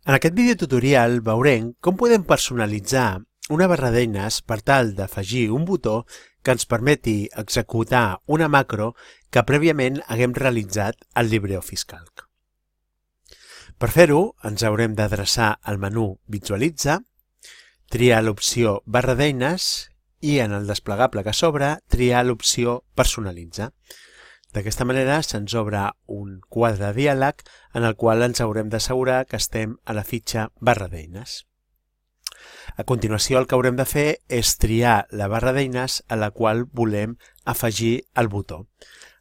En aquest videotutorial veurem com podem personalitzar una barra d'eines per tal d'afegir un botó que ens permeti executar una macro que prèviament haguem realitzat al LibreOffice Calc. Per fer-ho, ens haurem d'adreçar al menú Visualitza, triar l'opció Barra d'eines i en el desplegable que s'obre triar l'opció Personalitza. D'aquesta manera se'ns obre un quadre de diàleg en el qual ens haurem d'assegurar que estem a la fitxa barra d'eines. A continuació el que haurem de fer és triar la barra d'eines a la qual volem afegir el botó.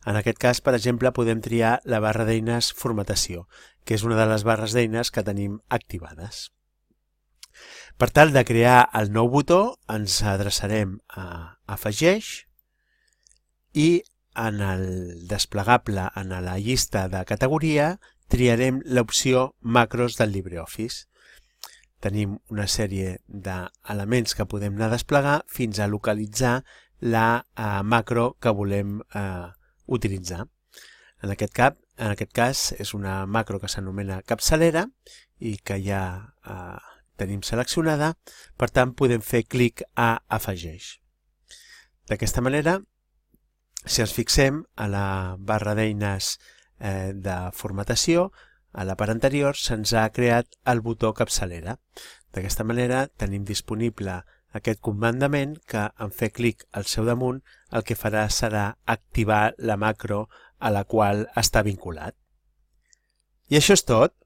En aquest cas, per exemple, podem triar la barra d'eines Formatació, que és una de les barres d'eines que tenim activades. Per tal de crear el nou botó, ens adreçarem a Afegeix i en el desplegable, en la llista de categoria, triarem l'opció Macros del LibreOffice. Tenim una sèrie d'elements que podem anar a desplegar fins a localitzar la macro que volem utilitzar. En aquest cas és una macro que s'anomena capçalera i que ja tenim seleccionada, per tant podem fer clic a Afegeix. D'aquesta manera, si ens fixem a la barra d'eines de formatació, a la part anterior se'ns ha creat el botó capçalera. D'aquesta manera tenim disponible aquest comandament que en fer clic al seu damunt el que farà serà activar la macro a la qual està vinculat. I això és tot.